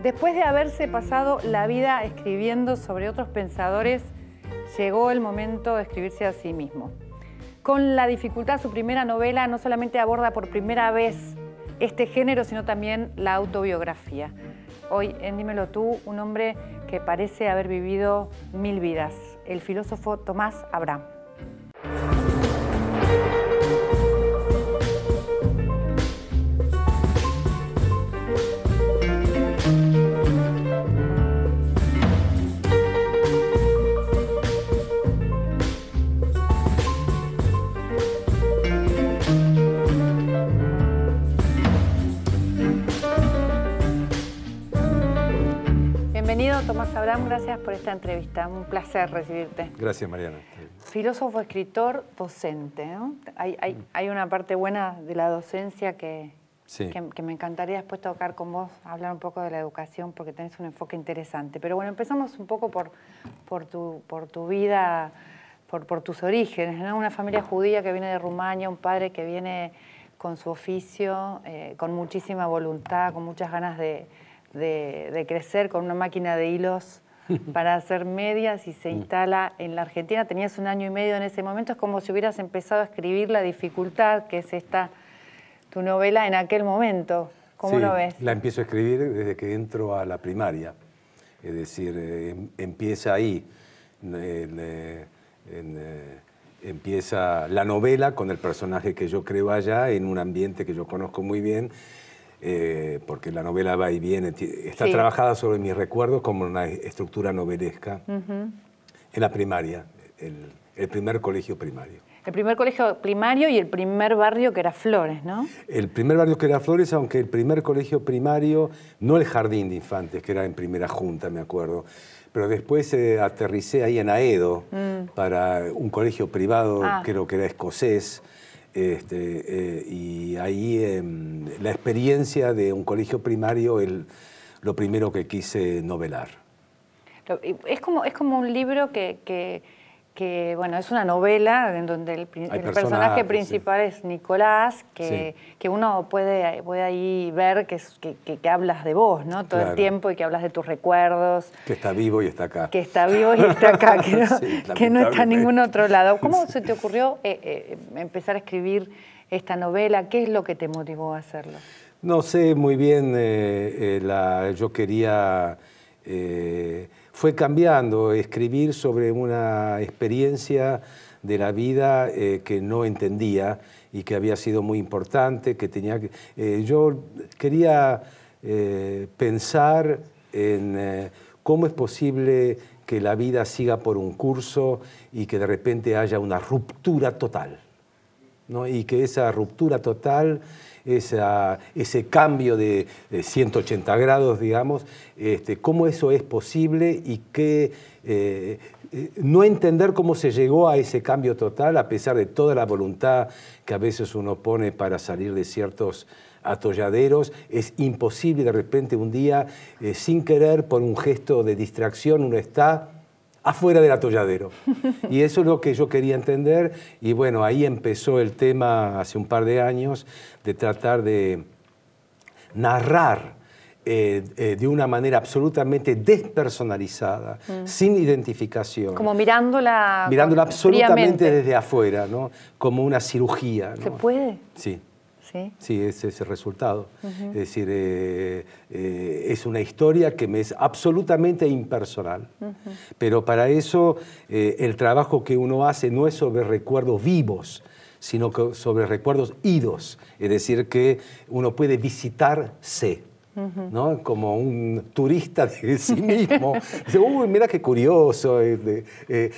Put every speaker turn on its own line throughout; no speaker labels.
Después de haberse pasado la vida escribiendo sobre otros pensadores, llegó el momento de escribirse a sí mismo. Con La dificultad, su primera novela, no solamente aborda por primera vez este género, sino también la autobiografía. Hoy, en Dímelo Tú, un hombre que parece haber vivido 1000 vidas, el filósofo Tomás Abraham. Bienvenido, Tomás Abraham, gracias por esta entrevista. Un placer recibirte.
Gracias, Mariana.
Filósofo, escritor, docente, ¿no? Hay una parte buena de la docencia que me encantaría después tocar con vos, hablar un poco de la educación, porque tenés un enfoque interesante. Pero bueno, empezamos un poco por tu vida, por tus orígenes, ¿no? Una familia judía que viene de Rumania, un padre que viene con su oficio, con muchísima voluntad, con muchas ganas de crecer, con una máquina de hilos para hacer medias, y se instala en la Argentina. Tenías 1 año y medio en ese momento. Es como si hubieras empezado a escribir La dificultad, que es tu novela, en aquel momento. ¿Cómo lo ves?
La empiezo a escribir desde que entro a la primaria. Es decir, empieza ahí. Empieza la novela con el personaje que yo creo allá, en un ambiente que yo conozco muy bien, porque la novela va y viene, está trabajada sobre mis recuerdos como una estructura novelesca. En la primaria, el primer colegio primario.
El primer colegio primario y el primer barrio, que era Flores, ¿no?
El primer barrio, que era Flores, aunque el primer colegio primario, no el jardín de infantes, que era en Primera Junta, me acuerdo, pero después aterricé ahí en Aedo, para un colegio privado, creo que era escocés. Y ahí la experiencia de un colegio primario, lo primero que quise novelar.
Es como un libro que bueno, es una novela en donde el personaje principal es Nicolás, que uno puede ahí ver que hablas de vos, ¿no? Todo el tiempo, y que hablas de tus recuerdos.
Que está vivo y está acá.
Que está vivo y está acá, que no está en ningún otro lado. ¿Cómo se te ocurrió empezar a escribir esta novela? ¿Qué es lo que te motivó a hacerlo?
No sé muy bien, yo quería... fue cambiando, escribir sobre una experiencia de la vida que no entendía y que había sido muy importante, que tenía yo quería pensar en cómo es posible que la vida siga por un curso y que de repente haya una ruptura total, ¿no? Y que esa ruptura total, ese cambio de 180 grados, digamos, cómo eso es posible, y que no entender cómo se llegó a ese cambio total a pesar de toda la voluntad que a veces uno pone para salir de ciertos atolladeros. Es imposible de repente un día, sin querer, por un gesto de distracción, uno está afuera del atolladero. Y eso es lo que yo quería entender, y bueno, ahí empezó el tema hace un par de años, de tratar de narrar de una manera absolutamente despersonalizada, sin identificación.
Como mirándola
absolutamente desde afuera, ¿no? Como una cirugía, ¿no?
¿Se puede?
Sí. Sí, ese es el resultado. Es decir, es una historia que me es absolutamente impersonal. Pero para eso el trabajo que uno hace no es sobre recuerdos vivos, sino sobre recuerdos idos. Es decir, que uno puede visitarse, ¿no? Como un turista de sí mismo. Dice, uy, mira qué curioso,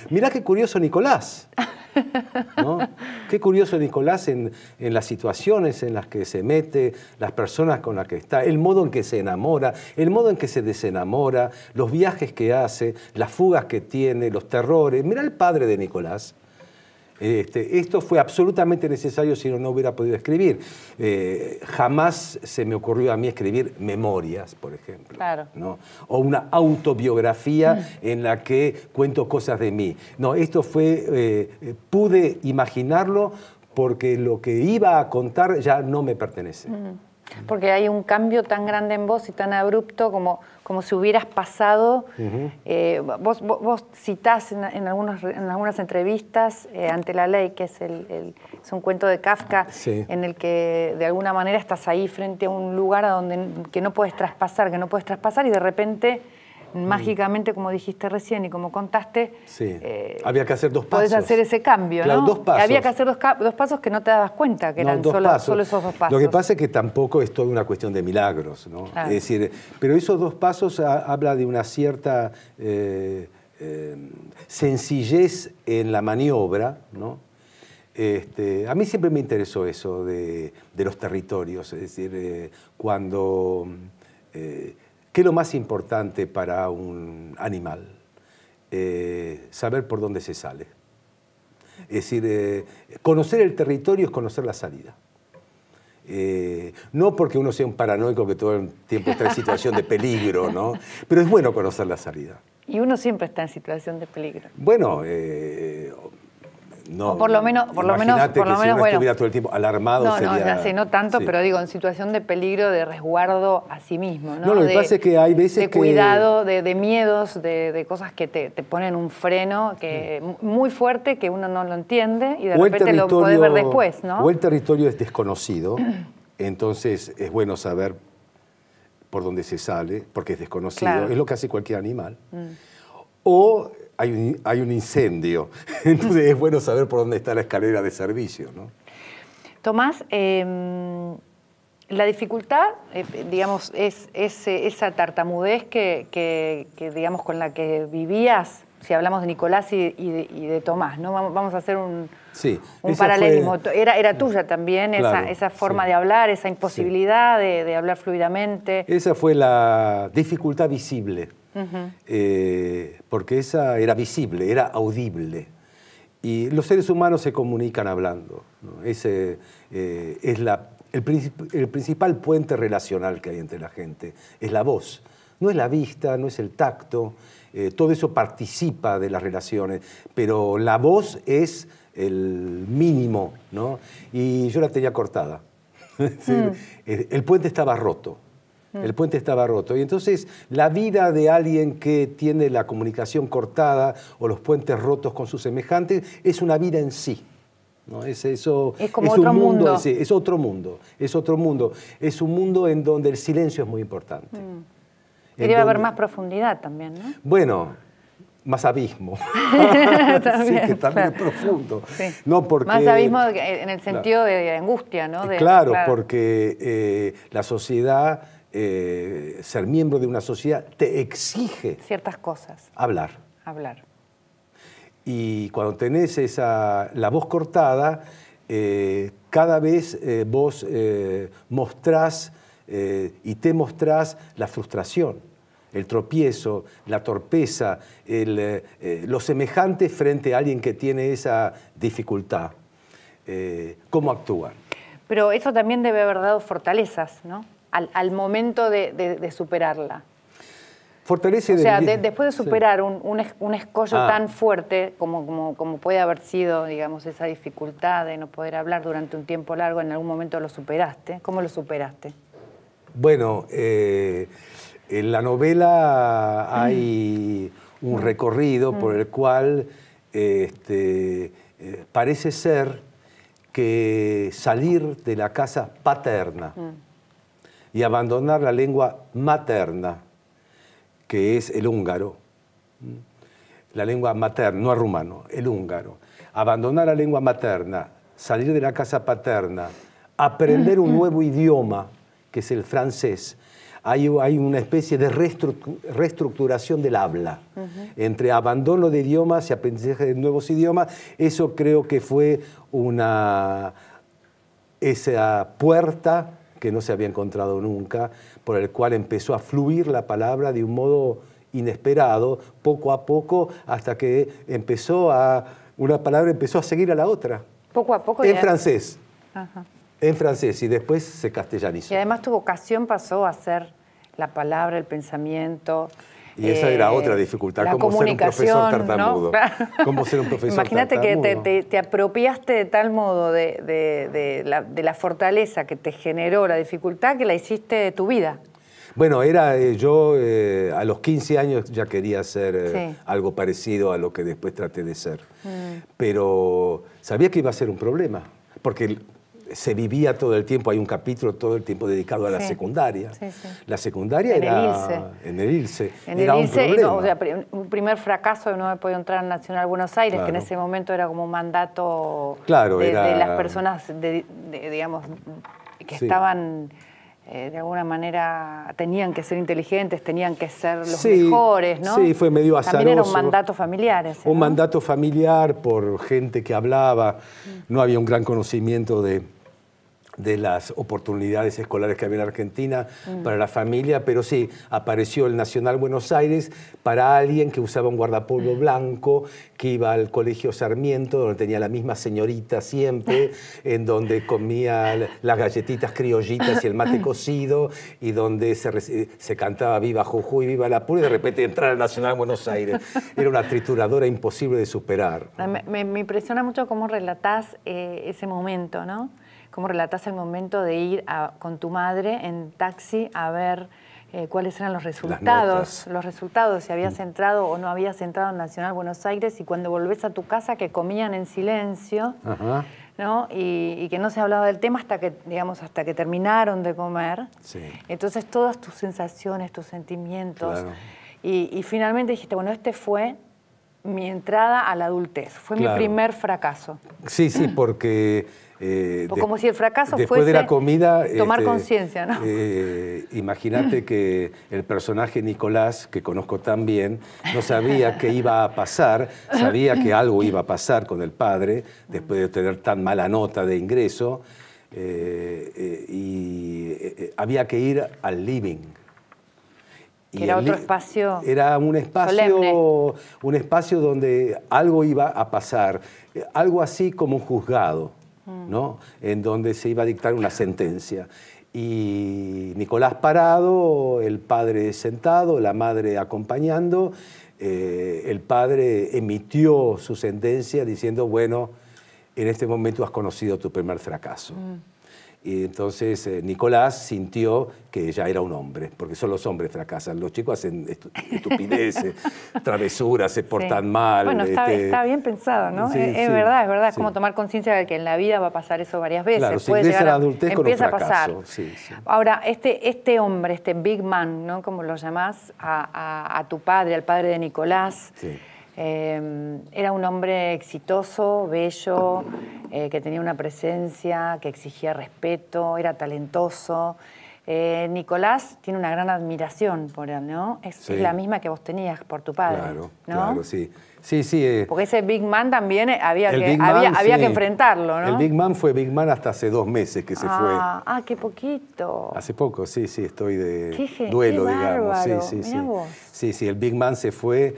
mira qué curioso Nicolás, ¿no? Qué curioso Nicolás en las situaciones en las que se mete, las personas con las que está, el modo en que se enamora, el modo en que se desenamora, los viajes que hace, las fugas que tiene, los terrores. Mira el padre de Nicolás. Esto fue absolutamente necesario, si no hubiera podido escribir. Jamás se me ocurrió a mí escribir memorias, por ejemplo, ¿no? O una autobiografía en la que cuento cosas de mí. No, esto fue, pude imaginarlo porque lo que iba a contar ya no me pertenece.
Porque hay un cambio tan grande en vos y tan abrupto como si hubieras pasado. Vos citás en algunas entrevistas Ante la ley, que es un cuento de Kafka, sí, en el que de alguna manera estás ahí frente a un lugar que no puedes traspasar, y de repente, mágicamente, como dijiste recién y como contaste,
sí, había que hacer 2 pasos.
Podés hacer ese cambio,
claro,
¿no?
2 pasos.
Había que hacer dos pasos que no te dabas cuenta que eran solo esos 2 pasos.
Lo que pasa es que tampoco es toda una cuestión de milagros, ¿no? Claro. Es decir, pero esos 2 pasos habla de una cierta sencillez en la maniobra, ¿no? A mí siempre me interesó eso de los territorios, es decir, cuando... ¿qué es lo más importante para un animal? Saber por dónde se sale. Es decir, conocer el territorio es conocer la salida. No porque uno sea un paranoico que todo el tiempo está en situación de peligro, ¿no? Pero es bueno conocer la salida.
Y uno siempre está en situación de peligro.
Bueno, no,
o por lo menos,
si uno estuviera todo el tiempo alarmado sería...
No tanto,
sí,
pero digo, en situación de peligro, de resguardo a sí mismo, ¿no?
No, lo que pasa es que hay veces
de cuidado, de miedos, de cosas que te ponen un freno muy fuerte que uno no lo entiende y de repente lo podés ver después, ¿no?
O el territorio es desconocido, entonces es bueno saber por dónde se sale, porque es desconocido, claro, es lo que hace cualquier animal. O... Hay un incendio, entonces es bueno saber por dónde está la escalera de servicio, ¿no?
Tomás, la dificultad, digamos, es esa tartamudez que digamos, con la que vivías, si hablamos de Nicolás y de Tomás, ¿no? Vamos a hacer un paralelismo. Era tuya también, claro, esa forma, sí, de hablar, esa imposibilidad, sí, de hablar fluidamente.
Esa fue la dificultad visible. Porque esa era visible, era audible. Y los seres humanos se comunican hablando, ¿no? Ese es el principal puente relacional que hay entre la gente, es la voz. No es la vista, no es el tacto, todo eso participa de las relaciones, pero la voz es el mínimo, ¿no? Y yo la tenía cortada. El puente estaba roto. El puente estaba roto. Y entonces la vida de alguien que tiene la comunicación cortada o los puentes rotos con sus semejantes es una vida en sí, ¿no? Es
como otro mundo.
Es otro mundo. Es otro mundo. Es un mundo en donde el silencio es muy importante.
Y debe haber más profundidad también, ¿no?
Bueno, más abismo.
También,
sí, que también, claro, es profundo.
Sí.
No porque,
más abismo en el sentido, claro, de angustia, ¿no?
Claro, porque la sociedad... ser miembro de una sociedad te exige
ciertas cosas.
Hablar. Y cuando tenés la voz cortada, cada vez vos mostrás y te mostrás la frustración, el tropiezo, la torpeza, lo semejante frente a alguien que tiene esa dificultad. ¿Cómo actúan?
Pero eso también debe haber dado fortalezas, ¿no? Al momento de superarla.
Fortalece,
o sea, después de superar, sí, un escollo tan fuerte como puede haber sido, digamos, esa dificultad de no poder hablar durante un tiempo largo, en algún momento lo superaste. ¿Cómo lo superaste?
Bueno, en la novela hay un recorrido por el cual parece ser que salir de la casa paterna y abandonar la lengua materna, que es el húngaro, la lengua materna, no el rumano, el húngaro. Abandonar la lengua materna, salir de la casa paterna, aprender un nuevo idioma, que es el francés. Hay una especie de reestructuración del habla, entre abandono de idiomas y aprendizaje de nuevos idiomas. Eso creo que fue esa puerta que no se había encontrado nunca, por el cual empezó a fluir la palabra de un modo inesperado, poco a poco, hasta que una palabra empezó a seguir a la otra.
Poco a poco.
En francés. Ajá. En francés, y después se castellanizó.
Y además tu vocación pasó a ser la palabra, el pensamiento,
Y esa era otra dificultad,
cómo ser un profesor
tartamudo. ¿No? ¿Cómo ser un profesor
Imagínate
tartamudo?
que te apropiaste de tal modo de la fortaleza que te generó la dificultad que la hiciste de tu vida.
Bueno, yo a los 15 años ya quería ser algo parecido a lo que después traté de ser. Pero sabía que iba a ser un problema, porque se vivía todo el tiempo, hay un capítulo todo el tiempo dedicado a la secundaria. La secundaria era en el ILSE. Era un problema.
O sea, un primer fracaso de no haber podido entrar al Nacional Buenos Aires, que en ese momento era como un mandato de las personas, digamos, que estaban... de alguna manera tenían que ser inteligentes, tenían que ser los mejores, ¿no?
Sí, fue medio azaroso.
También era un mandato familiar ese, ¿no?
Un mandato familiar por gente que hablaba, no había un gran conocimiento de las oportunidades escolares que había en Argentina para la familia, pero sí, apareció el Nacional Buenos Aires para alguien que usaba un guardapolvo blanco, que iba al Colegio Sarmiento, donde tenía la misma señorita siempre, en donde comía las galletitas criollitas y el mate cocido, y donde se cantaba Viva Jujuy, Viva la Pura, y de repente entrar al Nacional Buenos Aires. Era una trituradora imposible de superar.
Me impresiona mucho cómo relatás ese momento, ¿no? Cómo relatás el momento de ir con tu madre en taxi a ver cuáles eran los resultados, si habías entrado o no habías entrado en Nacional Buenos Aires, y cuando volvés a tu casa que comían en silencio, ¿no? Y que no se hablaba del tema hasta que, digamos, hasta que terminaron de comer. Entonces todas tus sensaciones, tus sentimientos, y finalmente dijiste, bueno, este fue mi entrada a la adultez, fue mi primer fracaso.
Sí, porque...
como si el fracaso
después
fuese
de la comida,
tomar conciencia, ¿no?
Imagínate que el personaje Nicolás, que conozco tan bien, no sabía qué iba a pasar, sabía que algo iba a pasar con el padre, después de tener tan mala nota de ingreso, y había que ir al living.
Que era otro espacio.
Era un espacio donde algo iba a pasar, algo así como un juzgado, ¿no? En donde se iba a dictar una sentencia. Y Nicolás parado, el padre sentado, la madre acompañando. El padre emitió su sentencia diciendo, bueno, en este momento has conocido tu primer fracaso. Y entonces Nicolás sintió que ya era un hombre, porque solo los hombres fracasan. Los chicos hacen estupideces, travesuras, se portan mal.
Bueno, está bien pensado, ¿no? Es verdad, es como tomar conciencia de que en la vida va a adultez va a pasar eso varias veces.
Claro, se ingresa a la adultez con un fracaso.
Empieza a pasar. Ahora, este hombre, este big man, ¿no? Como lo llamás, a tu padre, al padre de Nicolás, era un hombre exitoso, bello, que tenía una presencia, que exigía respeto, era talentoso. Nicolás tiene una gran admiración por él, ¿no? Es la misma que vos tenías por tu padre, ¿no?
Claro, sí.
Porque ese Big Man también había que enfrentarlo, ¿no?
El Big Man fue Big Man hasta hace 2 meses que se fue.
Qué poquito.
Hace poco, sí, estoy de duelo, digamos. Sí, el Big Man se fue.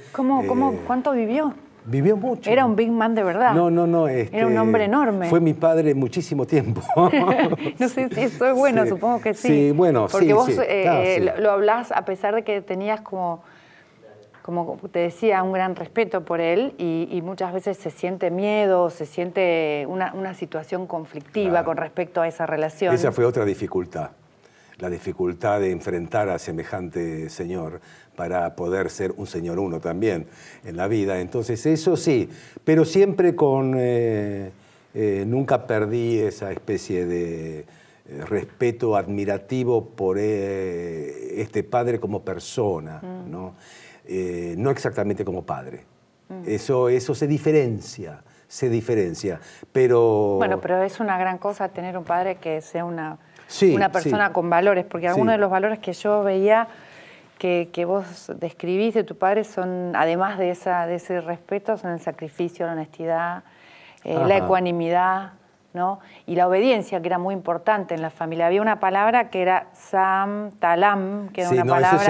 ¿Cuánto vivió?
Vivió mucho.
Era un Big Man de verdad.
No.
Era un hombre enorme.
Fue mi padre muchísimo tiempo.
No sé si eso es bueno, supongo que sí.
Sí, bueno,
porque vos lo hablás a pesar de que tenías como te decía, un gran respeto por él, y muchas veces se siente miedo, se siente una situación conflictiva con respecto a esa relación.
Esa fue otra dificultad, la dificultad de enfrentar a semejante señor para poder ser un señor uno también en la vida. Entonces eso sí, pero siempre nunca perdí esa especie de respeto admirativo por este padre como persona, ¿no? No exactamente como padre. Eso se diferencia, pero...
Bueno, pero es una gran cosa tener un padre que sea una persona con valores, porque algunos de los valores que yo veía que vos describís de tu padre son, además de ese respeto, son el sacrificio, la honestidad, la ecuanimidad, ¿no? Y la obediencia, que era muy importante en la familia. Había una palabra que era Sam Talam, que era una palabra
eso es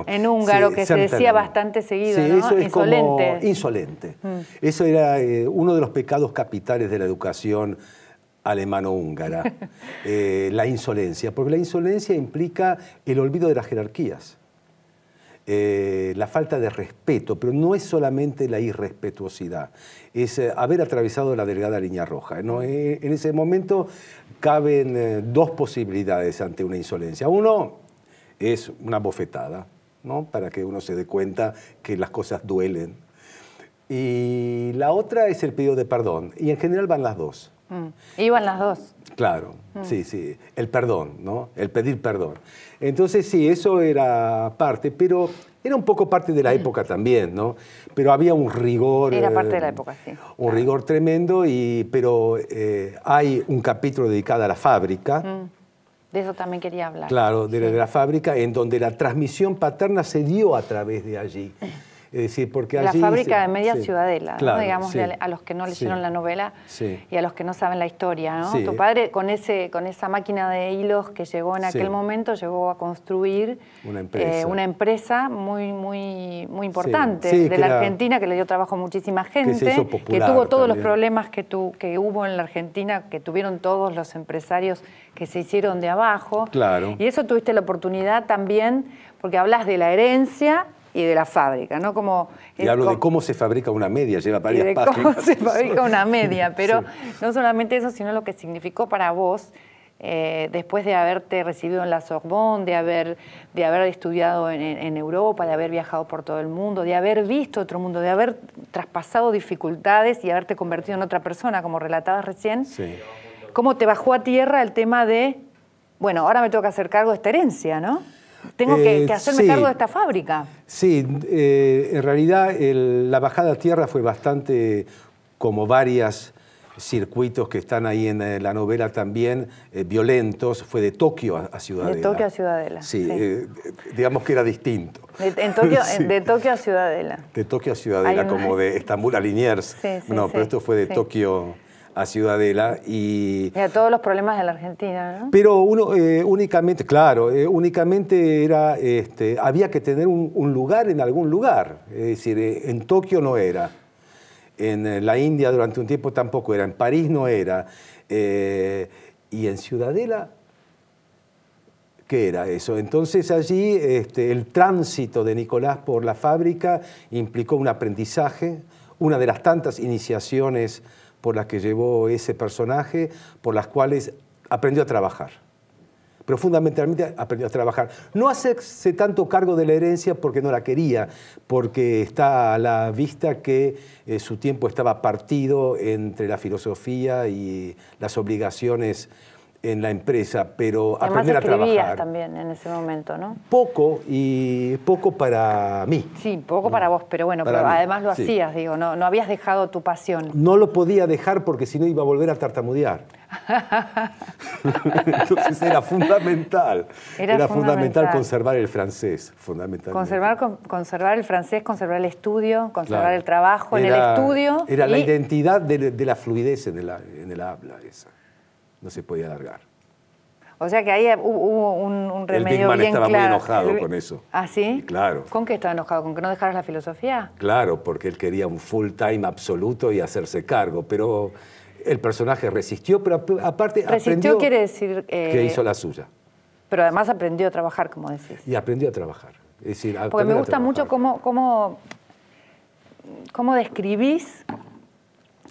en
húngaro, que se decía bastante seguido, ¿no?
Eso es
insolente.
Como insolente. Eso era uno de los pecados capitales de la educación alemano-húngara, la insolencia, porque la insolencia implica el olvido de las jerarquías. la falta de respeto, pero no es solamente la irrespetuosidad, es haber atravesado la delgada línea roja, ¿no? En ese momento caben dos posibilidades ante una insolencia. Uno es una bofetada, ¿no? Para que uno se dé cuenta que las cosas duelen. Y la otra es el pedido de perdón, y en general van las dos.
Iban las dos.
Claro, sí, sí, el perdón, ¿no? El pedir perdón. Entonces sí, eso era parte, pero era un poco parte de la época también, ¿no? Pero había un rigor...
Era parte de la época, sí.
Un rigor tremendo, pero hay un capítulo dedicado a la fábrica.
De eso también quería hablar.
Claro, de la fábrica, en donde la transmisión paterna se dio a través de allí. Es decir, porque allí...
La fábrica de Media Ciudadela,
claro,
¿no? Digamos, a los que no leyeron la novela y a los que no saben la historia, ¿no?
Sí.
Tu padre, con esa máquina de hilos que llegó en aquel momento, llegó a construir una empresa muy, muy, muy importante de la Argentina, que le dio trabajo a muchísima gente, que tuvo todos los problemas que hubo en la Argentina, que tuvieron todos los empresarios que se hicieron de abajo.
Claro.
Y eso tuviste la oportunidad también, porque hablas de la herencia y de la fábrica, ¿no?
Y hablo de cómo se fabrica una media, lleva varias páginas.
Cómo se fabrica una media, pero no solamente eso, sino lo que significó para vos, después de haberte recibido en la Sorbonne, de haber estudiado en Europa, de haber viajado por todo el mundo, de haber visto otro mundo, de haber traspasado dificultades y haberte convertido en otra persona, como relatabas recién. Sí. ¿Cómo te bajó a tierra el tema de, bueno, ahora me tengo que hacer cargo de esta herencia, ¿no? Tengo que hacerme cargo de esta fábrica.
Sí, en realidad la bajada a tierra fue bastante, como varios circuitos que están ahí en la novela también, violentos. Fue de Tokio a Ciudadela.
De Tokio a Ciudadela.
Sí, digamos que era distinto.
De Tokio a Ciudadela.
De Tokio a Ciudadela, como de Estambul a Liniers. No, pero esto fue de Tokio a Ciudadela y
a todos los problemas de la Argentina, ¿no?
Pero únicamente, claro, únicamente era, había que tener un lugar en algún lugar. Es decir, en Tokio no era, en la India durante un tiempo tampoco era, en París no era, y en Ciudadela, ¿qué era eso? Entonces allí el tránsito de Nicolás por la fábrica implicó un aprendizaje, una de las tantas iniciaciones por las que llevó ese personaje, por las cuales aprendió a trabajar. Pero fundamentalmente aprendió a trabajar. No hacerse tanto cargo de la herencia porque no la quería, porque está a la vista que su tiempo estaba partido entre la filosofía y las obligaciones en la empresa, pero
además
aprender a trabajar.
Escribías también en ese momento, ¿no?
Poco, y poco para mí.
Sí, poco para vos, pero bueno, pero además lo hacías, digo, no habías dejado tu pasión.
No lo podía dejar porque si no iba a volver a tartamudear. Entonces era fundamental. Era fundamental conservar el francés, fundamentalmente.
Conservar el francés, conservar el estudio, conservar el trabajo en el estudio.
Era la identidad de la fluidez en el habla esa. No se podía alargar.
O sea que ahí hubo un remedio
el
bien claro.
estaba muy enojado con eso.
¿Ah, sí?
Claro.
¿Con qué estaba enojado? ¿Con que no dejaras la filosofía?
Claro, porque él quería un full time absoluto y hacerse cargo, pero el personaje resistió, pero aparte
resistió quiere decir...
que hizo la suya.
Pero además aprendió a trabajar, como decís.
Y aprendió a trabajar. Es decir,
porque me gusta mucho cómo describís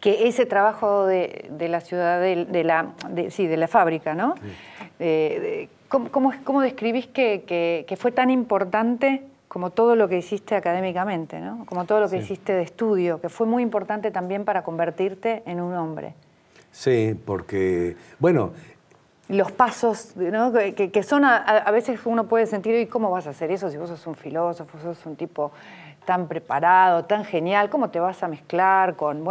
que ese trabajo de la ciudad, de la fábrica, ¿no? Sí. ¿Cómo describís que fue tan importante como todo lo que hiciste académicamente, ¿no? Como todo lo que hiciste de estudio, que fue muy importante también para convertirte en un hombre?
Sí, porque, bueno...
Los pasos, ¿no? que son, a veces uno puede sentir, ¿y cómo vas a hacer eso si vos sos un filósofo, sos un tipo tan preparado, tan genial? ¿Cómo te vas a mezclar con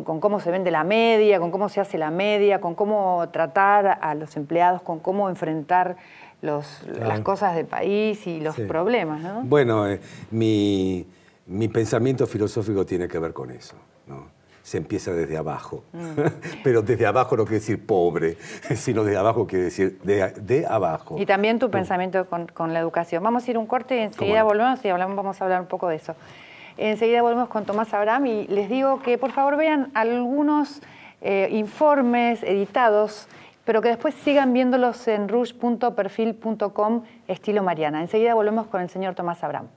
cómo se vende la media, con cómo se hace la media, con cómo tratar a los empleados, con cómo enfrentar las cosas del país y los problemas, ¿no?
Bueno, mi pensamiento filosófico tiene que ver con eso, ¿no? Se empieza desde abajo, pero desde abajo no quiere decir pobre, sino desde abajo quiere decir de abajo.
Y también tu pensamiento con la educación. Vamos a ir un corte y enseguida volvemos y vamos a hablar un poco de eso. Enseguida volvemos con Tomás Abraham y les digo que por favor vean algunos informes editados pero que después sigan viéndolos en rouge.perfil.com estilo Mariana. Enseguida volvemos con el señor Tomás Abraham.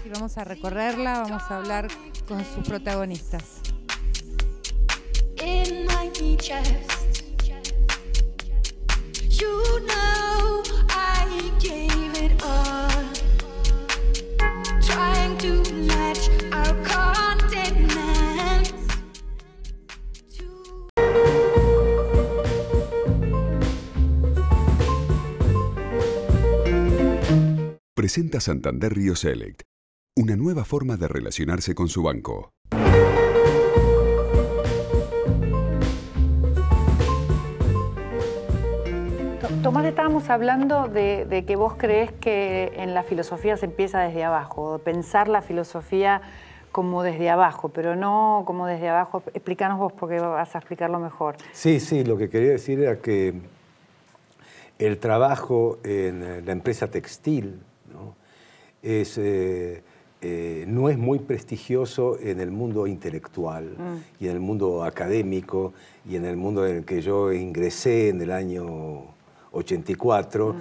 Y vamos a recorrerla, vamos a hablar con sus protagonistas.
In my chest, you know I gave it all, trying to match our continents.
Presenta Santander Rio Select, una nueva forma de relacionarse con su banco.
Tomás, estábamos hablando de que vos creés que en la filosofía se empieza desde abajo, de pensar la filosofía como desde abajo, pero no como desde abajo. Explícanos vos porque vas a explicarlo mejor.
Sí, lo que quería decir era que el trabajo en la empresa textil, ¿no? No es muy prestigioso en el mundo intelectual y en el mundo académico y en el mundo en el que yo ingresé en el año 84.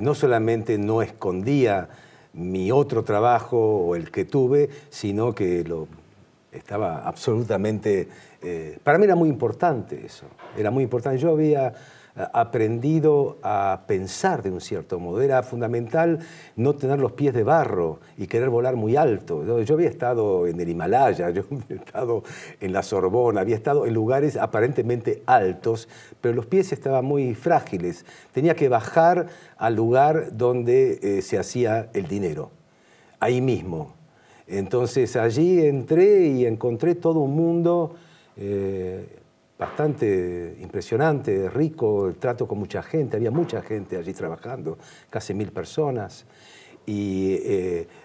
No solamente no escondía mi otro trabajo o el que tuve, sino que estaba absolutamente... para mí era muy importante eso, era muy importante. Yo había aprendido a pensar de un cierto modo. Era fundamental no tener los pies de barro y querer volar muy alto. Yo había estado en el Himalaya, yo había estado en la Sorbona, había estado en lugares aparentemente altos, pero los pies estaban muy frágiles. Tenía que bajar al lugar donde se hacía el dinero, ahí mismo. Entonces allí entré y encontré todo un mundo bastante impresionante, rico, el trato con mucha gente, había mucha gente allí trabajando, casi 1000 personas, y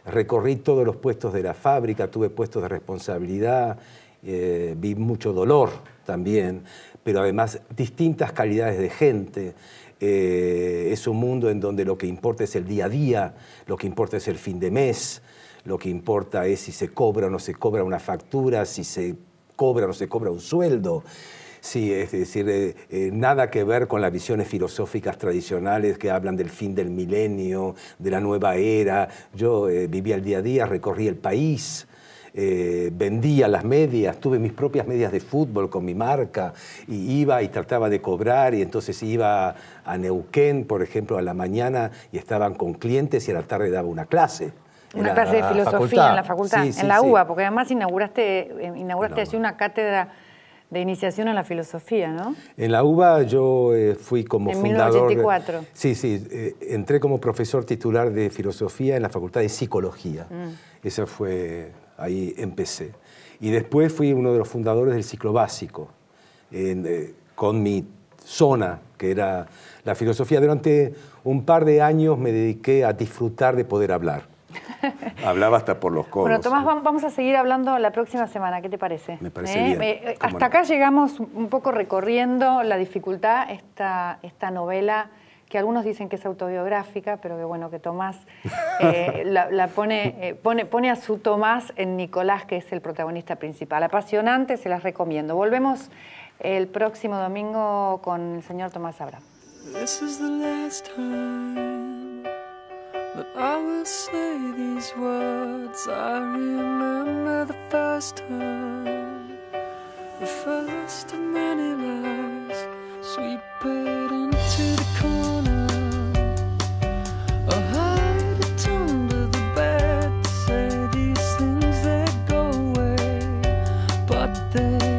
recorrí todos los puestos de la fábrica, tuve puestos de responsabilidad, vi mucho dolor también, pero además distintas calidades de gente. Es un mundo en donde lo que importa es el día a día, lo que importa es el fin de mes, lo que importa es si se cobra o no se cobra una factura, si se cobra o no se cobra un sueldo. Sí, es decir, nada que ver con las visiones filosóficas tradicionales que hablan del fin del milenio, de la nueva era. Yo vivía el día a día, recorrí el país, vendía las medias, tuve mis propias medias de fútbol con mi marca, y iba y trataba de cobrar, y entonces iba a Neuquén, por ejemplo, a la mañana y estaban con clientes y a la tarde daba una clase.
Una clase de filosofía en la facultad, en la UBA, porque además inauguraste así una cátedra de iniciación en la filosofía, ¿no? En la UBA yo fui como fundador... En 1984.
Sí, entré como profesor titular de filosofía en la Facultad de Psicología. Esa fue, ahí empecé. Y después fui uno de los fundadores del ciclo básico, con mi zona, que era la filosofía. Durante un par de años me dediqué a disfrutar de poder hablar. Hablaba hasta por los codos.
Bueno, Tomás, vamos a seguir hablando la próxima semana. ¿Qué te parece?
Me parece bien.
Hasta acá llegamos un poco recorriendo la dificultad, esta novela que algunos dicen que es autobiográfica, pero que bueno, que Tomás pone a su Tomás en Nicolás, que es el protagonista principal. Apasionante, se las recomiendo. Volvemos el próximo domingo con el señor Tomás Abraham.
This is the last time but I will say these words. I remember the first time, the first of many lies, sweep it into the corner, or hide it under the bed. Say these things that go away, but they